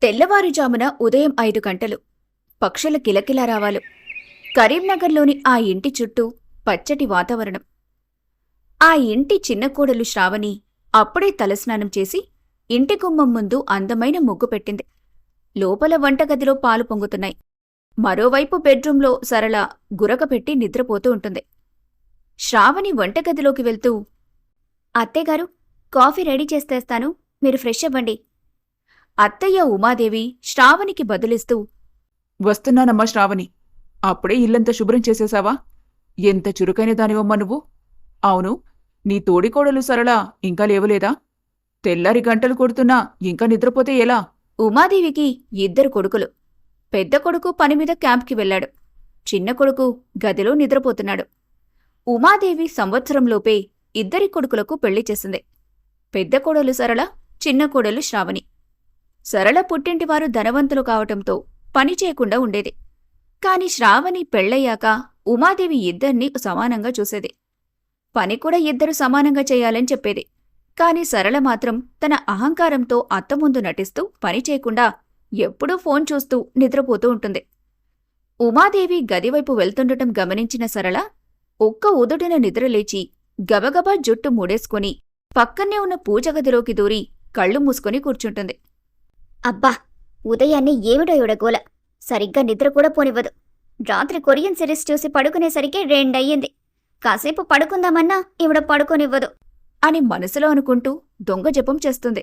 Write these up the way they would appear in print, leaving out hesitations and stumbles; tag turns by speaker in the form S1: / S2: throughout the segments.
S1: తెల్లవారుజామున ఉదయం 5 గంటలు. పక్షుల కిలకిలారావాలు. కరీంనగర్లోని ఆ ఇంటి చుట్టూ పచ్చటి వాతావరణం. ఆ ఇంటి చిన్న కోడలు శ్రావణి అప్పుడే తలస్నానం చేసి ఇంటి గుమ్మం ముందు అందమైన ముగ్గు పెట్టింది. లోపల వంటగదిలో పాలు పొంగుతున్నాయి. మరోవైపు బెడ్రూంలో సరళ గురక పెట్టి నిద్రపోతూ ఉంటుంది. శ్రావణి వంటగదిలోకి వెళ్తూ, అత్తయ్యగారు, కాఫీ రెడీ చేస్తేస్తాను, మీరు ఫ్రెష్ అవ్వండి. అత్తయ్య ఉమాదేవి శ్రావణికి బదులిస్తూ,
S2: వస్తున్నానమ్మా శ్రావణి. అప్పుడే ఇల్లంతా శుభ్రం చేసేశావా? ఎంత చురుకైన దానివమ్మా నువ్వు. అవును, నీ తోడికోడలు సరళ ఇంకా లేవలేదా? తెల్లారి గంటలు కొడుతున్నా ఇంకా నిద్రపోతే ఎలా?
S1: ఉమాదేవికి 2 కొడుకులు. పెద్ద కొడుకు పనిమీద క్యాంప్కి వెళ్లాడు. చిన్న కొడుకు గదిలో నిద్రపోతున్నాడు. ఉమాదేవి సంవత్సరంలోపే 2 కొడుకులకు పెళ్లి చేసింది. పెద్ద కోడలు సరళ, చిన్న కోడలు శ్రావణి. సరళ పుట్టింటివారు ధనవంతులు కావటంతో పని చేయకుండా ఉండేది. కాని శ్రావణి పెళ్లయ్యాక ఉమాదేవి 2 సమానంగా చూసేది. పని కూడా 2 సమానంగా చేయాలని చెప్పేది. కాని సరళ మాత్రం తన అహంకారంతో అత్త ముందు నటిస్తూ పని చేయకుండా ఎప్పుడూ ఫోన్ చూస్తూ నిద్రపోతూ ఉంటుంది. ఉమాదేవి గదివైపు వెళ్తుండటం గమనించిన సరళ ఒక్క ఉదుటిన నిద్రలేచి గబగబా జుట్టు మూడేసుకుని పక్కనే ఉన్న పూజగదిలోకి దూరి కళ్ళు మూసుకొని కూర్చుంటుంది.
S3: అబ్బా, ఉదయాన్నే ఏమిటో ఇవిడగోల. సరిగ్గా నిద్ర కూడా పోనివ్వదు. రాత్రి కొరియన్ సిరీస్ చూసి పడుకునేసరికి 2 అయ్యింది. కాసేపు పడుకుందామన్నా ఇవిడ పడుకోనివ్వదు
S1: అని మనసులో అనుకుంటూ దొంగ జపం చేస్తుంది.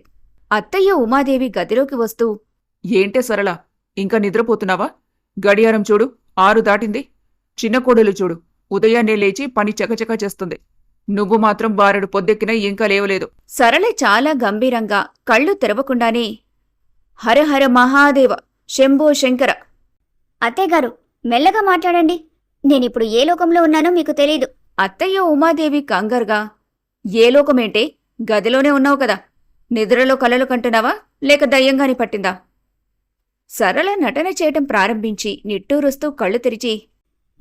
S1: అత్తయ్య ఉమాదేవి గదిలోకి వస్తూ,
S2: ఏంటే సరళ, ఇంకా నిద్రపోతున్నావా? గడియారం చూడు, 6 దాటింది. చిన్న కోడలు చూడు, ఉదయాన్నే లేచి పని చకచకా చేస్తుంది. నువ్వు మాత్రం బారెడు పొద్దెక్కినా ఇంకా లేవలేదు.
S1: సరళ చాలా గంభీరంగా కళ్ళు తెరవకుండానే, హరహర మహాదేవ, శంభో శంకర.
S3: అత్తయ్యగారు, మెల్లగా మాట్లాడండి. నేనిప్పుడు ఏ లోకంలో ఉన్నానో మీకు తెలీదు.
S1: అత్తయ్య ఉమాదేవి కంగారుగా, ఏ లోకమేంటే? గదిలోనే ఉన్నావు కదా. నిద్రలో కలలు కంటున్నావా, లేక దయ్యంగాని పట్టిందా? సరళ నటన చేయటం ప్రారంభించి నిట్టూరుస్తూ కళ్ళు తెరిచి,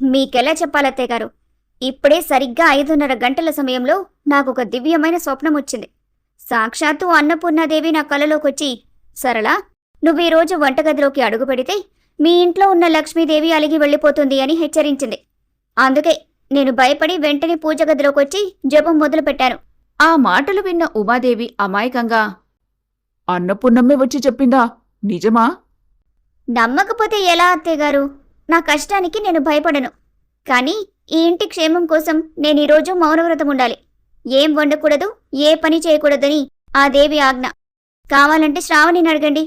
S3: మీకెలా చెప్పాలత్తయ్యగారు? ఇప్పుడే సరిగ్గా 5:30 గంటల సమయంలో నాకొక దివ్యమైన స్వప్నం వచ్చింది. సాక్షాత్తు అన్నపూర్ణాదేవి నా కలలోకొచ్చి, సరళ, నువ్వీరోజు వంటగదిలోకి అడుగు పెడితే మీ ఇంట్లో ఉన్న లక్ష్మీదేవి అలిగి వెళ్ళిపోతుంది అని హెచ్చరించింది. అందుకే నేను భయపడి వెంటనే పూజగదిలోకొచ్చి జపం మొదలుపెట్టాను.
S1: ఆ మాటలు విన్న ఉమాదేవి అమాయకంగా,
S2: అన్నపూర్ణమ్మే వచ్చి చెప్పిందా? నిజమా?
S3: నమ్మకపోతే ఎలా అత్తయ్యగారు? నా కష్టానికి నేను భయపడను. కానీ ఈ ఇంటి క్షేమం కోసం నేనీరోజు మౌనవ్రతం ఉండాలి. ఏం వండకూడదు, ఏ పని చేయకూడదని ఆ దేవి ఆజ్ఞ. కావాలంటే శ్రావణిని అడగండి.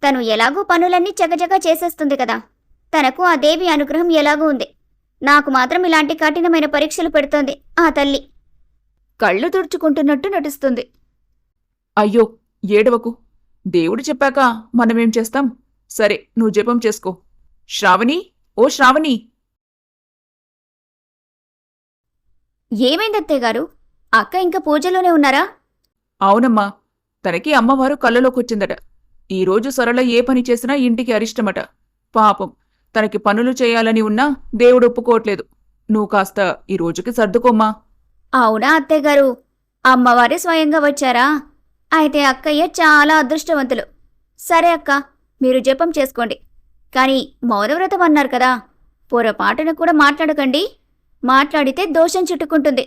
S3: తను ఎలాగూ పనులన్నీ చకచకా చేసేస్తుంది కదా. తనకు ఆ దేవి అనుగ్రహం ఎలాగూ ఉంది. నాకు మాత్రం ఇలాంటి కఠినమైన పరీక్షలు పెడుతోంది ఆ తల్లి.
S1: కళ్ళు తుడుచుకుంటున్నట్టు నటిస్తుంది.
S2: అయ్యో, ఏడవకు. దేవుడు చెప్పాక మనమేం చేస్తాం? సరే, నువ్వు జపం చేసుకో. శ్రావణి, ఓ శ్రావణి!
S3: ఏమైందత్తయ్యగారు? అక్క ఇంకా పూజలోనే ఉన్నారా?
S2: అవునమ్మా, తనకి అమ్మవారు కళ్ళలోకొచ్చిందట. ఈరోజు సరళ ఏ పని చేసినా ఇంటికి అరిష్టమట. పాపం, తనకి పనులు చేయాలని ఉన్నా దేవుడు ఒప్పుకోవట్లేదు. నువ్వు కాస్త ఈ రోజుకి సర్దుకోమ్మా.
S3: అవునా అత్తయ్యగారు? అమ్మవారే స్వయంగా వచ్చారా? అయితే అక్కయ్య చాలా అదృష్టవంతులు. సరే అక్క, మీరు జపం చేసుకోండి. కానీ మౌనవ్రతం అన్నారు కదా, పొరపాటున కూడా మాట్లాడకండి. మాట్లాడితే దోషం చుట్టుకుంటుంది.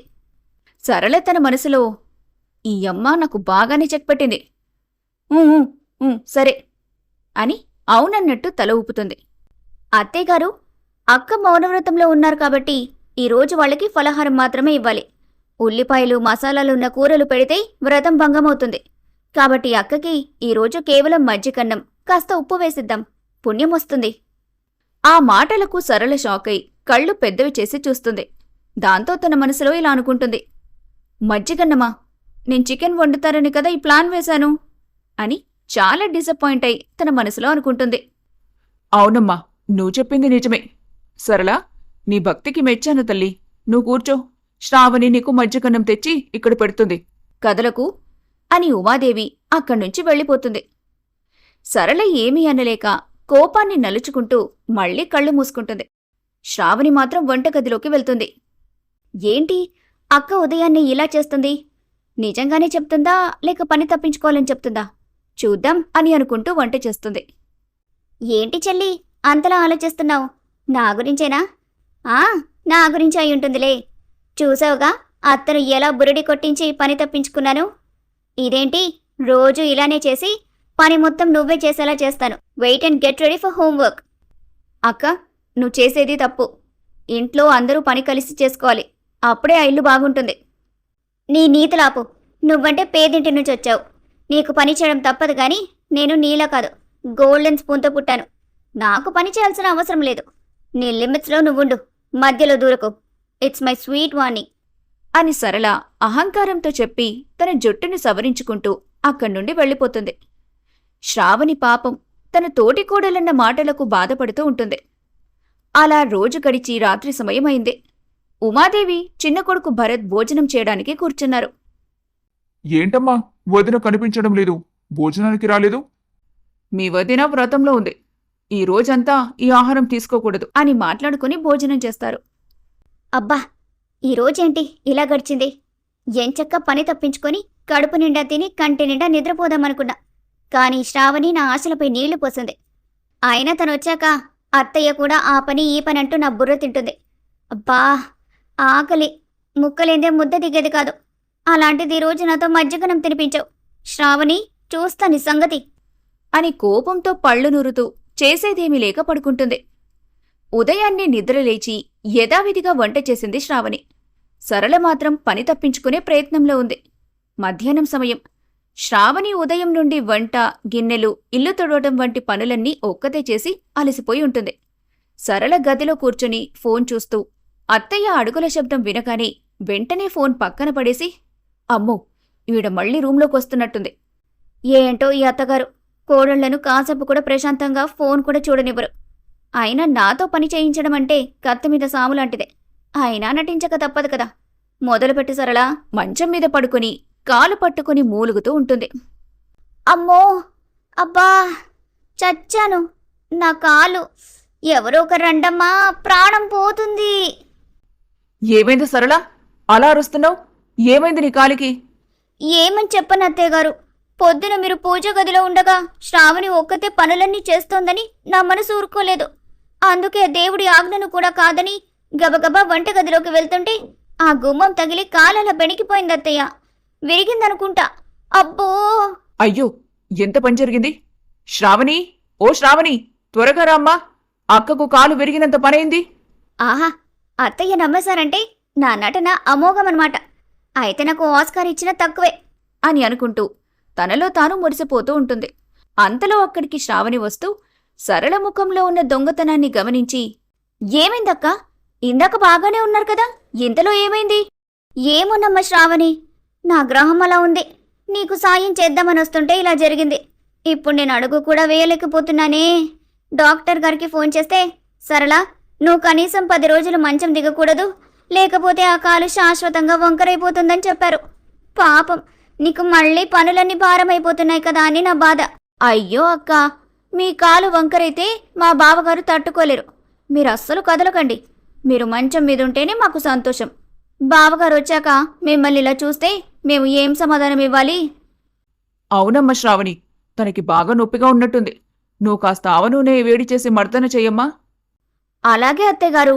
S1: సరళ తన మనసులో, ఈ అమ్మ నాకు బాగానే చెక్పెట్టింది, సరే అని అవునన్నట్టు తల ఊపుతుంది.
S3: అత్తయ్యగారు, అక్క మౌనవ్రతంలో ఉన్నారు కాబట్టి ఈరోజు వాళ్ళకి ఫలహారం మాత్రమే ఇవ్వాలి. ఉల్లిపాయలు, మసాలాలున్న కూరలు పెడితే వ్రతం భంగమవుతుంది. కాబట్టి అక్కకి ఈరోజు కేవలం మజ్జిగన్నం, కాస్త ఉప్పు వేసిద్దాం, పుణ్యం వస్తుంది.
S1: ఆ మాటలకు సరళ షాకై కళ్ళు పెద్దవి చేసి చూస్తుంది. దాంతో తన మనసులో ఇలా అనుకుంటుంది, మజ్జిగన్నమా? నేను చికెన్ వండుతారని కదా ఈ ప్లాన్ వేశాను అని చాలా డిసప్పాయింట్ అయి తన మనసులో అనుకుంటుంది.
S2: అవునమ్మా, నువ్వు చెప్పింది నిజమే. సరళ, నీ భక్తికి మెచ్చాను తల్లి. నువ్వు కూర్చో. శ్రావణి నీకు మజ్జిగన్నం తెచ్చి ఇక్కడ పెడుతుంది.
S1: కదలకు అని ఉమాదేవి అక్కడ్నుంచి వెళ్ళిపోతుంది. సరళ ఏమీ అనలేక కోపాన్ని నలుచుకుంటూ మళ్లీ కళ్ళు మూసుకుంటుంది. శ్రావణి మాత్రం వంటగదిలోకి వెళ్తుంది.
S3: ఏంటి అక్క ఉదయాన్నే ఇలా చేస్తుంది? నిజంగానే చెప్తుందా, లేక పని తప్పించుకోవాలని చెప్తుందా?
S1: చూద్దాం అని అనుకుంటూ వంట చేస్తుంది.
S3: ఏంటి చెల్లి అంతలా ఆలోచిస్తున్నావు? నా గురించేనా? నా గురించి అయి ఉంటుందిలే. చూసావుగా అత్తను ఎలా బురిడి కొట్టించి పని తప్పించుకున్నాను. ఇదేంటి రోజు ఇలానే చేసి పని మొత్తం నువ్వే చేసేలా చేస్తాను. Wait and get ready for homework.
S1: అక్క, నువ్వు చేసేది తప్పు. ఇంట్లో అందరూ పని కలిసి చేసుకోవాలి. అప్పుడే ఆ ఇల్లు బాగుంటుంది.
S3: నీ నీతులాపు. నువ్వంటే పేదింటి నుంచి వచ్చావు. నీకు పని చేయడం తప్పదు గాని నేను నీలా కాదు, గోల్డెన్ స్పూన్తో పుట్టాను. నాకు పని చేయాల్సిన అవసరం లేదు. నీ లిమిట్స్లో నువ్వుండు, మధ్యలో దూరకు. ఇట్స్ మై స్వీట్ వార్నింగ్
S1: అని సరళ అహంకారంతో చెప్పి తన జుట్టుని సవరించుకుంటూ అక్కడి నుండి వెళ్ళిపోతుంది. శ్రావణి పాపం తన తోటికోడలన్న మాటలకు బాధపడుతూ ఉంటుంది. అలా రోజు గడిచి రాత్రి సమయమైంది. ఉమాదేవి చిన్న కొడుకు భరత్ భోజనం చేయడానికి కూర్చున్నారు.
S2: ఏంటమ్మా వదిన కనిపించడం లేదు, భోజనానికి రాలేదు? మీ వదిన వ్రతంలో ఉంది, ఈ రోజంతా ఈ ఆహారం తీసుకోకూడదు
S1: అని మాట్లాడుకుని భోజనం చేస్తారు.
S3: అబ్బా, ఈరోజేంటి ఇలా గడిచింది? ఎంచక్క పని తప్పించుకొని కడుపు నిండా తిని కంటి నిండా నిద్రపోదామనుకున్నా. కానీ శ్రావణి నా ఆశలపై నీళ్లు పోసింది. అయినా తనొచ్చాక అత్తయ్య కూడా ఆ పని ఈ పని అంటూ నా బుర్ర తింటుంది. అబ్బా, ఆకలి ముక్కలేందే ముద్ద దిగేది కాదు. అలాంటిది ఈరోజు నాతో మజ్జిగనం తినిపించావు. శ్రావణి, చూస్తా నీ సంగతి
S1: అని కోపంతో పళ్ళు నూరుతూ చేసేదేమీ లేక పడుకుంటుంది. ఉదయాన్నే నిద్రలేచి యథావిధిగా వంట చేసింది శ్రావణి. సరళ మాత్రం పని తప్పించుకునే ప్రయత్నంలో ఉంది. మధ్యాహ్నం సమయం. శ్రావణి ఉదయం నుండి వంట, గిన్నెలు, ఇల్లు తుడవటం వంటి పనులన్నీ ఒక్కతే చేసి అలసిపోయి ఉంటుంది. సరళ గదిలో కూర్చొని ఫోన్ చూస్తూ అత్తయ్య అడుగుల శబ్దం వినగానే వెంటనే ఫోన్ పక్కన పడేసి, అమ్మో, ఈవిడ మళ్లీ రూంలోకొస్తున్నట్టుంది.
S3: ఏంటో ఈ అత్తగారు కోడళ్లను కాసేపు కూడా ప్రశాంతంగా ఫోన్ కూడా చూడనివ్వరు. అయినా నాతో పని చేయించడం అంటే కత్తి మీద సాము లాంటిదే. అయినా నటించక తప్పదు కదా. మొదలుపెట్టి సరళా.
S1: మంచం మీద పడుకుని కాలు పట్టుకుని మూలుగుతూ ఉంటుంది.
S3: అమ్మో, అబ్బా, చచ్చాను. నా కాలు ఎవరో ఒక రండమ్మా, ప్రాణం పోతుంది.
S2: ఏమైంది సరళ, అలా అరుస్తున్నావు? ఏమైంది నీ కాలికి?
S3: ఏమని చెప్పను అత్తయ్య గారు. పొద్దున మీరు పూజ గదిలో ఉండగా శ్రావణి ఒక్కతే పనులన్నీ చేస్తోందని నా మనసు ఊరుకోలేదు. అందుకే దేవుడి ఆజ్ఞను కూడా కాదని గబగబా వంటగదిలోకి వెళ్తుంటే ఆ గుమ్మం తగిలి కాలలా బెణికిపోయింది అత్తయ్య. విరిగిందనుకుంటా. అబ్బో!
S2: అయ్యో, ఎంత పని జరిగింది? శ్రావణి, ఓ శ్రావణి, త్వరగా రామ్మా, అక్కకు కాలు విరిగినంత పనైంది.
S3: ఆహా, అత్తయ్య నమ్మేశారంటే నా నటన అమోఘమన్నమాట. అయితే నాకు ఆస్కార్ ఇచ్చినా తక్కువే
S1: అని అనుకుంటూ తనలో తాను మురిసిపోతూ ఉంటుంది. అంతలో అక్కడికి శ్రావణి వస్తూ సరళ ముఖంలో ఉన్న దొంగతనాన్ని గమనించి,
S3: ఏమైందక్కా? ఇందాక బాగానే ఉన్నారు కదా, ఇంతలో ఏమైంది? ఏమోనమ్మ శ్రావణి, నా గ్రహం అలా ఉంది. నీకు సాయం చేద్దామని వస్తుంటే ఇలా జరిగింది. ఇప్పుడు నేను అడుగు కూడా వేయలేకపోతున్నానే. డాక్టర్ గారికి ఫోన్ చేస్తే, సరళ, నువ్వు కనీసం 10 రోజులు మంచం దిగకూడదు, లేకపోతే ఆ కాలు శాశ్వతంగా వంకరైపోతుందని చెప్పారు. పాపం, నీకు మళ్ళీ పనులన్నీ భారమైపోతున్నాయి కదా అని నా బాధ.
S1: అయ్యో అక్క, మీ కాలు వంకరైతే మా బావగారు తట్టుకోలేరు. మీరు అస్సలు కదలకండి. మీరు మంచం మీదుంటేనే మాకు సంతోషం. బావగారు వచ్చాక మిమ్మల్ని ఇలా చూస్తే మేము ఏం సమాధానం ఇవ్వాలి?
S2: అవునమ్మా శ్రావణి, తనకి బాగా నొప్పిగా ఉన్నట్టుంది. నువ్వు కాస్త ఆవ నూనె వేడి చేసి మర్దన చెయ్యమ్మా.
S1: అలాగే అత్తయ్యగారు.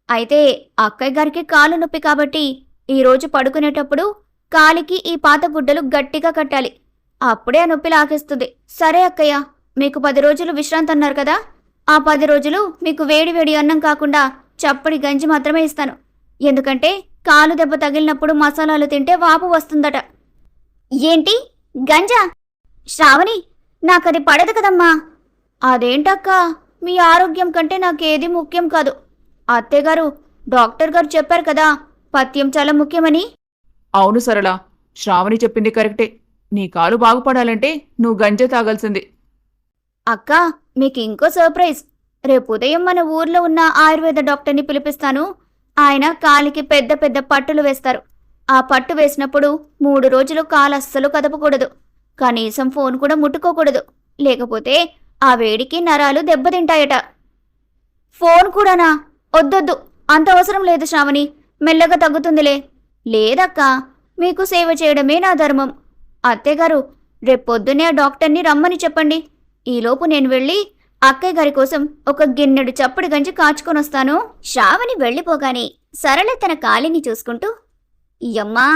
S1: అయితే అక్కయ్య గారికి కాలు నొప్పి కాబట్టి ఈరోజు పడుకునేటప్పుడు కాలికి ఈ పాత గుడ్డలు గట్టిగా కట్టాలి. అప్పుడే ఆ నొప్పి లాగేస్తుంది. సరే అక్కయ్య, మీకు 10 రోజులు విశ్రాంతి అన్నారు కదా, ఆ 10 రోజులు మీకు వేడి వేడి అన్నం కాకుండా చప్పడి గంజి మాత్రమే ఇస్తాను. ఎందుకంటే కాలు దెబ్బ తగిలినప్పుడు మసాలాలు తింటే వాపు వస్తుందట.
S3: ఏంటి, గంజా? శ్రావణి, నాకది పడదు కదమ్మా.
S1: అదేంటక్కా, మీ ఆరోగ్యం కంటే నాకేది ముఖ్యం కాదు. అత్తయ్యగారు, డాక్టర్ గారు చెప్పారు కదా, పథ్యం చాలా ముఖ్యమని.
S2: అవును సరళ, శ్రావణి చెప్పింది కరెక్టే. నీ కాలు బాగుపడాలంటే నువ్వు గంజె తాగాల్సింది.
S1: అక్కా, మీకు ఇంకో సర్ప్రైజ్. రేపు ఉదయం మన ఊర్లో ఉన్న ఆయుర్వేద డాక్టర్ని పిలిపిస్తాను. ఆయన కాలికి పెద్ద పెద్ద పట్టులు వేస్తారు. ఆ పట్టు వేసినప్పుడు 3 రోజులు కాలు అస్సలు కదపకూడదు. కనీసం ఫోన్ కూడా ముట్టుకోకూడదు. లేకపోతే ఆ వేడికి నరాలు దెబ్బతింటాయట.
S3: ఫోన్ కూడానా? వద్దొద్దు, అంత అవసరం లేదు శ్రావణి, మెల్లగా తగ్గుతుందిలే.
S1: లేదక్కా, మీకు సేవ చేయడమే నా ధర్మం. అత్తయ్యగారు,
S3: రేపొద్దునే ఆ డాక్టర్ని రమ్మని చెప్పండి. ఈలోపు నేను వెళ్ళి అక్కయ్య గారి కోసం ఒక గిన్నెడు చప్పుడు గంజి కాచుకొనొస్తాను. శ్రావణి వెళ్ళిపోగానే సరళ తన కాలిని చూసుకుంటూ, యమ్మా,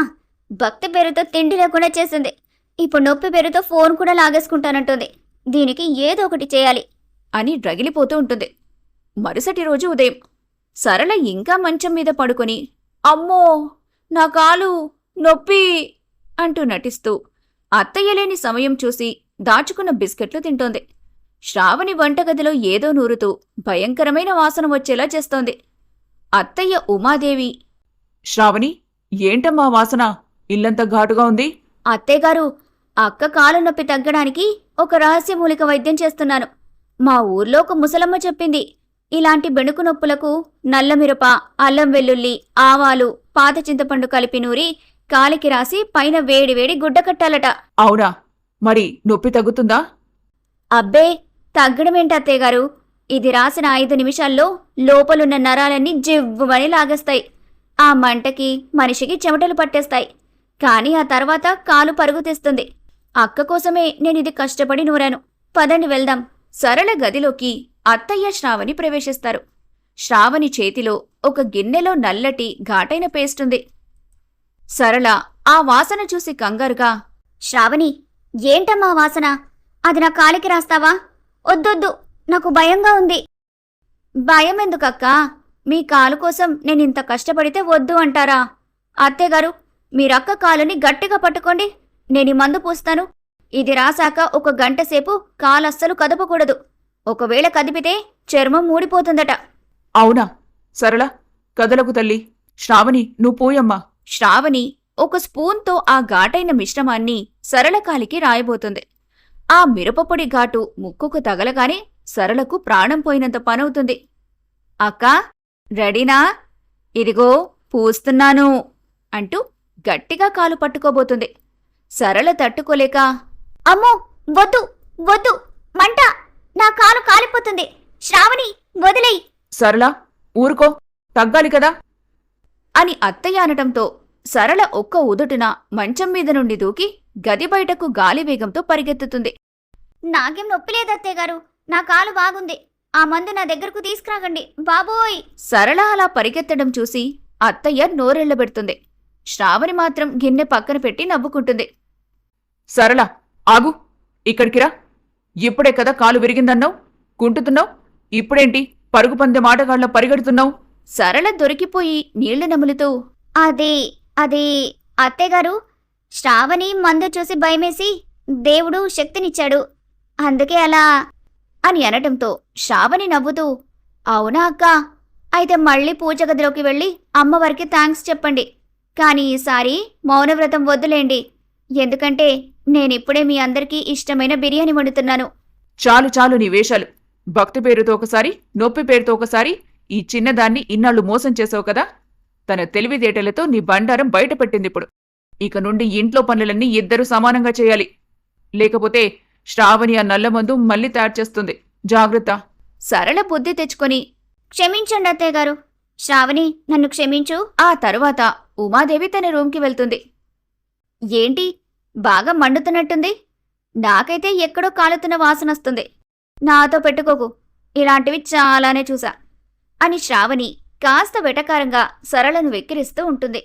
S3: భక్తి పేరుతో తిండి లేకుండా చేసింది. ఇప్పుడు నొప్పి పేరుతో ఫోన్ కూడా లాగేసుకుంటానంటుంది. దీనికి ఏదో ఒకటి చేయాలి
S1: అని రగిలిపోతూ ఉంటుంది. మరుసటి రోజు ఉదయం సరళ ఇంకా మంచం మీద పడుకొని అమ్మో నా కాలు నొప్పి అంటూ నటిస్తూ అత్తయ్య లేని సమయం చూసి దాచుకున్న బిస్కెట్లు తింటోంది. శ్రావణి వంటగదిలో ఏదో నూరుతూ భయంకరమైన వాసన వచ్చేలా చేస్తోంది. అత్తయ్య ఉమాదేవి,
S2: శ్రావణి, ఏంటమ్మా వాసన? ఇల్లంతా ఘాటుగా ఉంది.
S3: అత్తయ్యగారు, అక్క కాలు నొప్పి తగ్గడానికి ఒక రహస్య మూలిక వైద్యం చేస్తున్నాను. మా ఊర్లో ఒక ముసలమ్మ చెప్పింది. ఇలాంటి బెణుకు నొప్పులకు నల్లమిరప, అల్లం వెల్లుల్లి, ఆవాలు, పాత చింతపండు కలిపి నూరి కాలికి రాసి పైన వేడివేడి గుడ్డ కట్టాలట.
S2: అవునా? మరి నొప్పి తగ్గుతుందా?
S3: అబ్బే, తగ్గడమేంటి అత్తయ్యగారు? ఇది రాసిన 5 నిమిషాల్లో లోపలున్న నరాలన్నీ జివ్వుమని లాగేస్తాయి. ఆ మంటకి మనిషికి చెమటలు పట్టేస్తాయి. కానీ ఆ తర్వాత కాలు పరుగు తీస్తుంది. అక్క కోసమే నేనిది కష్టపడి నూరాను. పదండి వెళ్దాం.
S1: సరళ గదిలోకి అత్తయ్య శ్రావణి ప్రవేశిస్తారు. శ్రావణి చేతిలో ఒక గిన్నెలో నల్లటి ఘాటైన పేస్టుంది. సరళ ఆ వాసన చూసి కంగారుగా,
S3: శ్రావణి, ఏంటమ్మా వాసన? అది నా కాలికి రాస్తావా? వద్దొద్దు, నాకు భయంగా ఉంది. భయం ఎందుకక్కా? మీ కాలు కోసం నేనింత కష్టపడితే వద్దు అంటారా? అత్తయ్యగారు, మీరక్క కాలుని గట్టిగా పట్టుకోండి. నేనీ మందు పూస్తాను. ఇది రాశాక 1 గంట సేపు కాలస్సలు కదపకూడదు. ఒకవేళ కదిపితే చర్మం ఊడిపోతుందట.
S2: అవునా? సరళ, కదలకు తల్లి. శ్రావణి, నువ్వు పోయమ్మా.
S1: శ్రావణి ఒక స్పూన్తో ఆ ఘాటైన మిశ్రమాన్ని సరళ కాలికి రాయబోతుంది. ఆ మిరపపొడి ఘాటు ముక్కుకు తగలగానే సరళకు ప్రాణం పోయినంత పనవుతుంది. అక్కా, రెడీనా? ఇదిగో పూస్తున్నాను అంటూ గట్టిగా కాలు పట్టుకోబోతుంది. సరళ తట్టుకోలేక,
S3: అమ్మో, వద్దు వద్దు, మంట! నా కాలు కాలిపోతుంది. శ్రావణి, వదిలేయ్.
S2: సరళ, ఊరుకో, తగ్గాలి కదా
S1: అని అత్తయ్య అనటంతో సరళ ఒక్క ఉదుటున మంచం మీద నుండి దూకి గది బయటకు గాలి వేగంతో పరిగెత్తుతుంది.
S3: నాకేం నొప్పి లేదు అత్తయ్యగారు. నా కాలు బాగుంది. ఆ మందు నా దగ్గరకు తీసుకురాగండి బాబోయ్.
S1: సరళ అలా పరిగెత్తడం చూసి అత్తయ్య నోరెళ్లబెడుతుంది. శ్రావణి మాత్రం గిన్నె పక్కన పెట్టి నవ్వుకుంటుంది.
S2: సరళ, ఆగు. ఇక్కడికి రా. ఇప్పుడే కదా కాలు విరిగిందన్నావు, కుంటుతున్నావు. ఇప్పుడేంటి పరుగు పందెం ఆటగాళ్ల పరిగెడుతున్నావు?
S1: సరళ దొరికిపోయి నీళ్లు నములుతూ,
S3: అది అది అత్తయ్యగారు, శ్రావణి మందు చూసి భయమేసి దేవుడు శక్తినిచ్చాడు, అందుకే అలా
S1: అని అనటంతో శ్రావణి నవ్వుతూ, అవునా అక్క? అయితే మళ్ళీ పూజ గదిలోకి వెళ్ళి అమ్మవారికి థ్యాంక్స్ చెప్పండి. కానీ ఈసారి మౌనవ్రతం వద్దులేండి. ఎందుకంటే నేనిప్పుడే మీ అందరికీ ఇష్టమైన బిర్యానీ వండుతున్నాను.
S2: చాలు చాలు నీ వేషాలు. భక్తి పేరుతో ఒకసారి, నొప్పి పేరుతో ఒకసారి ఈ చిన్నదాన్ని ఇన్నాళ్లు మోసం చేసావు కదా. తన తెలివితేటలతో నీ బండారం బయటపెట్టిందిప్పుడు. ఇక నుండి ఇంట్లో పనులన్నీ ఇద్దరూ సమానంగా చేయాలి. లేకపోతే శ్రావణి ఆ నల్లమందు మళ్ళీ తయారు చేస్తుంది. జాగ్రత్త.
S1: సరళ బుద్ధి తెచ్చుకొని,
S3: క్షమించండి అత్తయ్యగారు. శ్రావణి, నన్ను క్షమించు.
S1: ఆ తరువాత ఉమాదేవి తన రూంకి వెళ్తుంది. ఏంటి, బాగా మండుతున్నట్టుంది? నాకైతే ఎక్కడో కాలుతున్న వాసనొస్తుంది. నాతో పెట్టుకోకు, ఇలాంటివి చాలానే చూసా అని శ్రావణి కాస్త వెటకారంగా సరళను వెక్కిరిస్తూ ఉంటుంది.